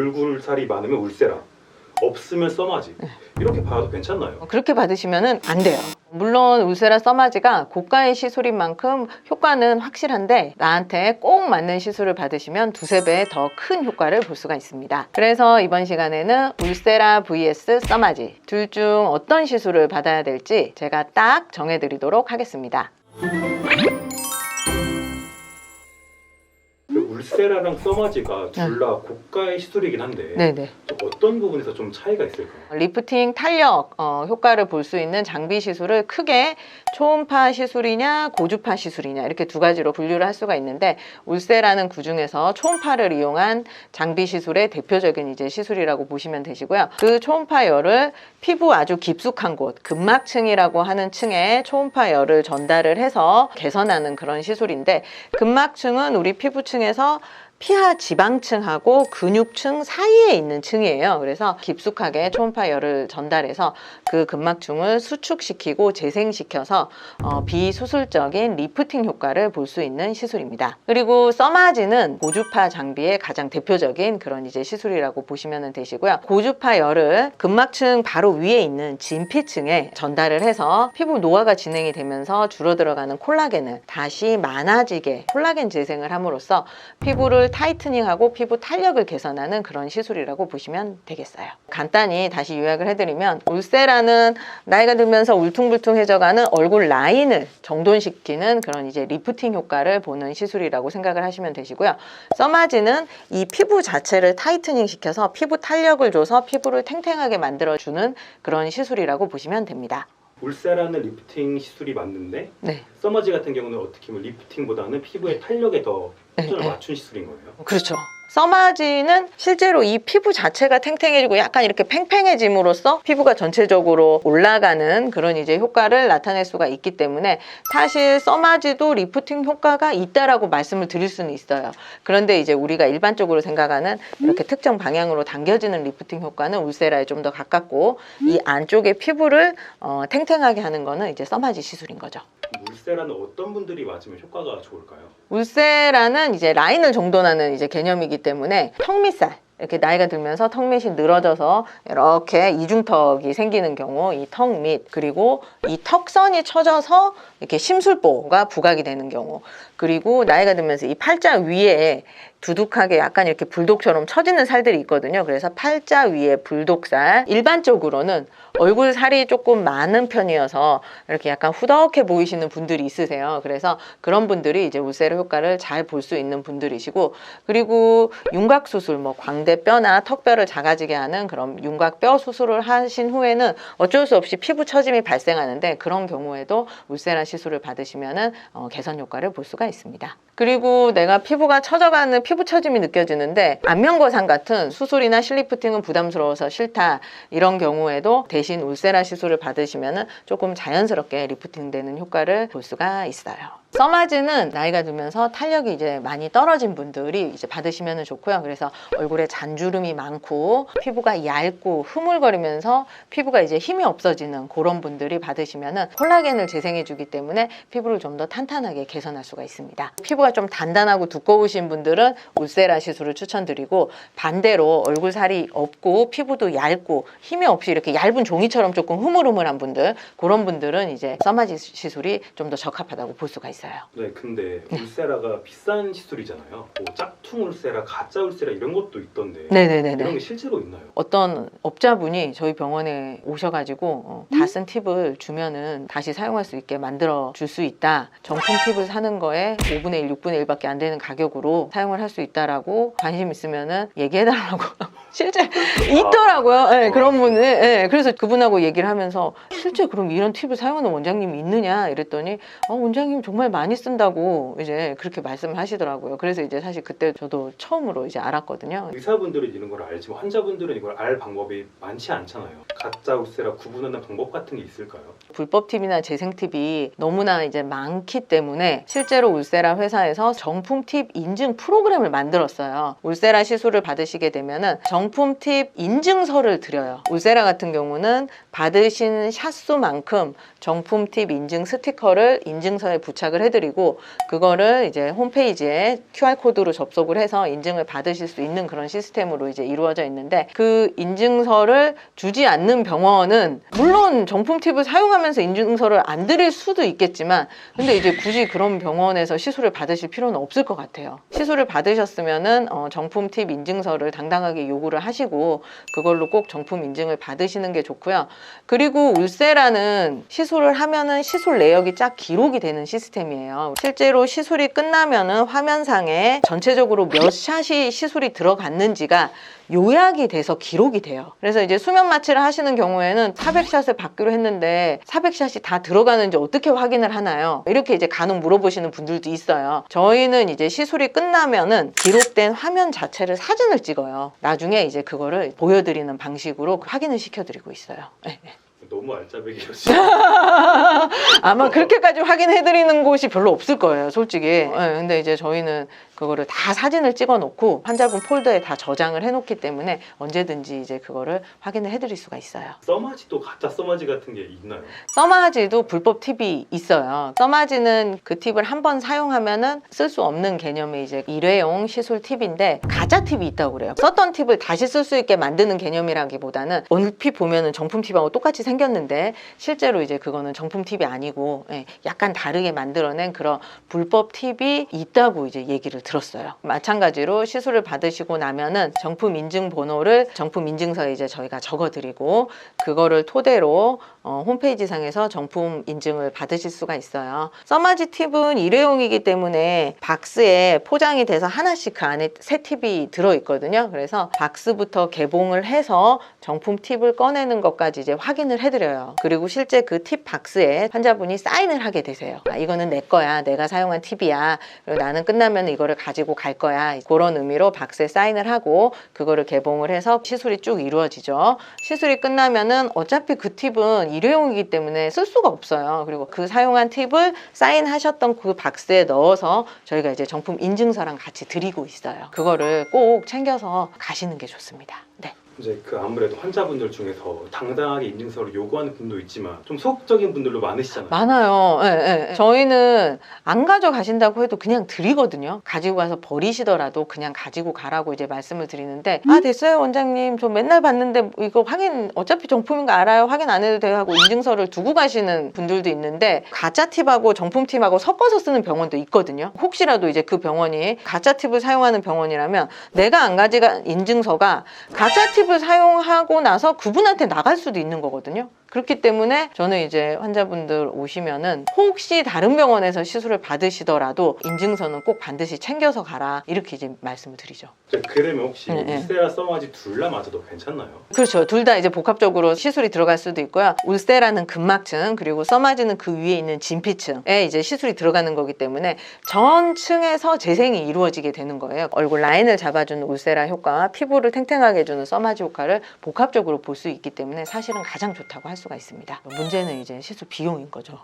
얼굴살이 많으면 울세라, 없으면 써마지. 이렇게 봐도 괜찮나요? 그렇게 받으시면 안 돼요. 물론 울세라 써마지가 고가의 시술인 만큼 효과는 확실한데 나한테 꼭 맞는 시술을 받으시면 두세 배 더 큰 효과를 볼 수가 있습니다. 그래서 이번 시간에는 울세라 vs 써마지 둘 중 어떤 시술을 받아야 될지 제가 딱 정해드리도록 하겠습니다. 울세라랑 써마지가 둘 다 고가의 시술이긴 한데 네네. 또 어떤 부분에서 좀 차이가 있을까요? 리프팅 탄력 효과를 볼 수 있는 장비 시술을 크게 초음파 시술이냐 고주파 시술이냐 이렇게 두 가지로 분류를 할 수가 있는데 울세라는 그중에서 초음파를 이용한 장비 시술의 대표적인 이제 시술이라고 보시면 되시고요. 그 초음파 열을 피부 아주 깊숙한 곳 근막층이라고 하는 층에 초음파 열을 전달을 해서 개선하는 그런 시술인데, 근막층은 우리 피부층에서 피하 지방층하고 근육층 사이에 있는 층이에요. 그래서 깊숙하게 초음파 열을 전달해서 그 근막층을 수축시키고 재생시켜서 비수술적인 리프팅 효과를 볼 수 있는 시술입니다. 그리고 써마지는 고주파 장비의 가장 대표적인 그런 이제 시술이라고 보시면 되시고요. 고주파 열을 근막층 바로 위에 있는 진피층에 전달을 해서 피부 노화가 진행이 되면서 줄어들어가는 콜라겐을 다시 많아지게 콜라겐 재생을 함으로써 피부를 타이트닝하고 피부 탄력을 개선하는 그런 시술이라고 보시면 되겠어요. 간단히 다시 요약을 해드리면 울세라는 나이가 들면서 울퉁불퉁해져가는 얼굴 라인을 정돈시키는 그런 이제 리프팅 효과를 보는 시술이라고 생각을 하시면 되시고요. 써마지는 이 피부 자체를 타이트닝 시켜서 피부 탄력을 줘서 피부를 탱탱하게 만들어주는 그런 시술이라고 보시면 됩니다. 울세라는 리프팅 시술이 맞는데 네. 써마지 같은 경우는 어떻게 보면 리프팅보다는 피부의 탄력에 더 초점을 네. 맞춘 시술인 거예요. 그렇죠. 써마지는 실제로 이 피부 자체가 탱탱해지고 약간 이렇게 팽팽해짐으로써 피부가 전체적으로 올라가는 그런 이제 효과를 나타낼 수가 있기 때문에 사실 써마지도 리프팅 효과가 있다라고 말씀을 드릴 수는 있어요. 그런데 이제 우리가 일반적으로 생각하는 이렇게 특정 방향으로 당겨지는 리프팅 효과는 울세라에 좀 더 가깝고, 이 안쪽의 피부를 탱탱하게 하는 거는 이제 써마지 시술인 거죠. 울세라는 어떤 분들이 맞으면 효과가 좋을까요? 울세라는 이제 라인을 정돈하는 이제 개념이기 때문에 턱 밑살, 이렇게 나이가 들면서 턱 밑이 늘어져서 이렇게 이중턱이 생기는 경우, 이 턱 밑, 그리고 이 턱선이 처져서 이렇게 심술보가 부각이 되는 경우, 그리고 나이가 들면서 이 팔자 위에 두둑하게 약간 이렇게 불독처럼 처지는 살들이 있거든요. 그래서 팔자 위에 불독살, 일반적으로는 얼굴 살이 조금 많은 편이어서 이렇게 약간 후덕해 보이시는 분들이 있으세요. 그래서 그런 분들이 이제 울세라 효과를 잘 볼 수 있는 분들이시고, 그리고 윤곽 수술, 뭐 광대뼈나 턱뼈를 작아지게 하는 그런 윤곽뼈 수술을 하신 후에는 어쩔 수 없이 피부 처짐이 발생하는데, 그런 경우에도 울세라 시술을 받으시면은 개선 효과를 볼 수가 있습니다. 그리고 내가 피부가 처져가는 피부 처짐이 느껴지는데 안면거상 같은 수술이나 실리프팅은 부담스러워서 싫다, 이런 경우에도 대신 울세라 시술을 받으시면은 조금 자연스럽게 리프팅 되는 효과를 볼 수가 있어요. 써마지는 나이가 들면서 탄력이 이제 많이 떨어진 분들이 이제 받으시면 좋고요. 그래서 얼굴에 잔주름이 많고 피부가 얇고 흐물거리면서 피부가 이제 힘이 없어지는 그런 분들이 받으시면은 콜라겐을 재생해주기 때문에 피부를 좀 더 탄탄하게 개선할 수가 있습니다. 피부가 좀 단단하고 두꺼우신 분들은 울세라 시술을 추천드리고, 반대로 얼굴 살이 없고 피부도 얇고 힘이 없이 이렇게 얇은 종이처럼 조금 흐물흐물한 분들, 그런 분들은 이제 써마지 시술이 좀 더 적합하다고 볼 수가 있어요. 네, 근데 울세라가 비싼 시술이잖아요. 뭐 짝퉁 울세라, 가짜 울세라 이런 것도 있던데 네네네네. 이런 게 실제로 있나요? 어떤 업자분이 저희 병원에 오셔가지고 다 쓴 팁을 주면은 다시 사용할 수 있게 만들어 줄 수 있다, 정품 팁을 사는 거에 5분의 1, 6분의 1밖에 안 되는 가격으로 사용을 할 수 있다라고 관심 있으면은 얘기해달라고 실제 있더라고요. 네, 그런 분이. 네, 그래서 그분하고 얘기를 하면서 실제 그럼 이런 팁을 사용하는 원장님이 있느냐 이랬더니 원장님 정말 많이 쓴다고 이제 그렇게 말씀을 하시더라고요. 그래서 이제 사실 그때 저도 처음으로 이제 알았거든요. 의사분들은 이런 걸 알지만 환자분들은 이걸 알 방법이 많지 않잖아요. 가짜 울세라 구분하는 방법 같은 게 있을까요? 불법 팁이나 재생 팁이 너무나 이제 많기 때문에 실제로 울세라 회사에서 정품 팁 인증 프로그램을 만들었어요. 울세라 시술을 받으시게 되면은 정품 팁 인증서를 드려요. 울세라 같은 경우는 받으신 샷수만큼 정품 팁 인증 스티커를 인증서에 부착을 해드리고 그거를 이제 홈페이지에 QR코드로 접속을 해서 인증을 받으실 수 있는 그런 시스템으로 이제 이루어져 있는데 그 인증서를 주지 않는 병원은 물론 정품 팁을 사용하면서 인증서를 안 드릴 수도 있겠지만 근데 이제 굳이 그런 병원에서 시술을 받으실 필요는 없을 것 같아요. 시술을 받으셨으면은 정품 팁 인증서를 당당하게 요구를 하시고 그걸로 꼭 정품 인증을 받으시는 게 좋고요. 그리고 울세라는 시술을 하면은 시술 내역이 쫙 기록이 되는 시스템이에요. 실제로 시술이 끝나면은 화면상에 전체적으로 몇 샷이 시술이 들어갔는지가 요약이 돼서 기록이 돼요. 그래서 이제 수면 마취를 하시는 경우에는 400샷을 받기로 했는데 400샷이 다 들어가는지 어떻게 확인을 하나요? 이렇게 이제 간혹 물어보시는 분들도 있어요. 저희는 이제 시술이 끝나면은 기록된 화면 자체를 사진을 찍어요. 나중에 이제 그거를 보여드리는 방식으로 확인을 시켜드리고 있어요. 너무 알짜배기였어요. 아마 그렇게까지 확인해드리는 곳이 별로 없을 거예요, 솔직히. 근데 이제 저희는 그거를 다 사진을 찍어 놓고 환자분 폴더에 다 저장을 해놓기 때문에 언제든지 이제 그거를 확인을 해드릴 수가 있어요. 써마지도 가짜 써마지 같은 게 있나요? 써마지도 불법 팁이 있어요. 써마지는 그 팁을 한 번 사용하면은 쓸 수 없는 개념의 이제 일회용 시술 팁인데 가짜 팁이 있다고 그래요. 썼던 팁을 다시 쓸 수 있게 만드는 개념이라기보다는 얼핏 보면은 정품 팁하고 똑같이 생겼는데 실제로 이제 그거는 정품 팁이 아니고 약간 다르게 만들어낸 그런 불법 팁이 있다고 이제 얘기를 들었어요. 마찬가지로 시술을 받으시고 나면은 정품 인증 번호를 정품 인증서에 이제 저희가 적어드리고 그거를 토대로 홈페이지 상에서 정품 인증을 받으실 수가 있어요. 써마지 팁은 일회용이기 때문에 박스에 포장이 돼서 하나씩 그 안에 새 팁이 들어있거든요. 그래서 박스부터 개봉을 해서 정품 팁을 꺼내는 것까지 이제 확인을 해드려요. 그리고 실제 그 팁 박스에 환자분이 사인을 하게 되세요. 이거는 내 거야. 내가 사용한 팁이야. 그리고 나는 끝나면 이거를 가지고 갈 거야. 그런 의미로 박스에 사인을 하고 그거를 개봉을 해서 시술이 쭉 이루어지죠. 시술이 끝나면은 어차피 그 팁은 일회용이기 때문에 쓸 수가 없어요. 그리고 그 사용한 팁을 사인하셨던 그 박스에 넣어서 저희가 이제 정품 인증서랑 같이 드리고 있어요. 그거를 꼭 챙겨서 가시는 게 좋습니다. 네. 이제 그 아무래도 환자분들 중에서 당당하게 인증서를 요구하는 분도 있지만 좀 소극적인 분들도 많으시잖아요. 많아요. 저희는 안 가져가신다고 해도 그냥 드리거든요. 가지고 가서 버리시더라도 그냥 가지고 가라고 이제 말씀을 드리는데 됐어요 원장님 저 맨날 봤는데 이거 확인 어차피 정품인 거 알아요. 확인 안 해도 돼요 하고 인증서를 두고 가시는 분들도 있는데 가짜 팁하고 정품 팁하고 섞어서 쓰는 병원도 있거든요. 혹시라도 이제 그 병원이 가짜 팁을 사용하는 병원이라면 내가 안 가져간 인증서가 가짜 팁을 사용하고 나서 그분한테 나갈 수도 있는 거거든요. 그렇기 때문에 저는 이제 환자분들 오시면은 혹시 다른 병원에서 시술을 받으시더라도 인증서는 꼭 반드시 챙겨서 가라 이렇게 이제 말씀을 드리죠. 그러면 혹시 울세라 써마지 둘 다 맞아도 괜찮나요? 그렇죠. 둘 다 이제 복합적으로 시술이 들어갈 수도 있고요. 울세라는 근막층 그리고 써마지는 그 위에 있는 진피층에 이제 시술이 들어가는 거기 때문에 전 층에서 재생이 이루어지게 되는 거예요. 얼굴 라인을 잡아주는 울세라 효과와 피부를 탱탱하게 해주는 써마지 효과를 복합적으로 볼 수 있기 때문에 사실은 가장 좋다고 할 수가 있습니다. 문제는 이제 시술 비용인 거죠.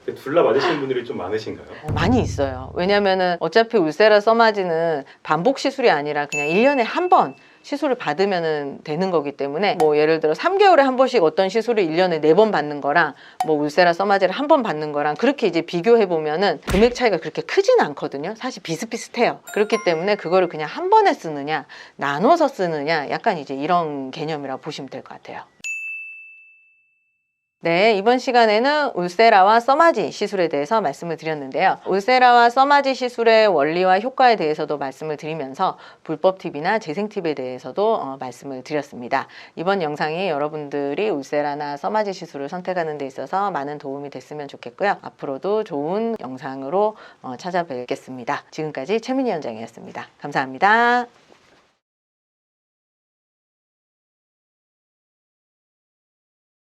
둘 다 맞으시는 분들이 좀 많으신가요? 많이 있어요. 왜냐면은 어차피 울세라 써마지는 반복 시술이 아니라 그냥 1년에 한 번 시술을 받으면 되는 거기 때문에 뭐 예를 들어 3개월에 한 번씩 어떤 시술을 1년에 4번 받는 거랑 뭐 울세라 써마지를 한 번 받는 거랑 그렇게 이제 비교해 보면은 금액 차이가 그렇게 크진 않거든요. 사실 비슷비슷해요. 그렇기 때문에 그거를 그냥 한 번에 쓰느냐 나눠서 쓰느냐 약간 이제 이런 개념이라고 보시면 될 것 같아요. 네, 이번 시간에는 울세라와 써마지 시술에 대해서 말씀을 드렸는데요. 울세라와 써마지 시술의 원리와 효과에 대해서도 말씀을 드리면서 불법 팁이나 재생 팁에 대해서도 말씀을 드렸습니다. 이번 영상이 여러분들이 울세라나 써마지 시술을 선택하는 데 있어서 많은 도움이 됐으면 좋겠고요. 앞으로도 좋은 영상으로 찾아뵙겠습니다. 지금까지 최민희 원장이었습니다. 감사합니다.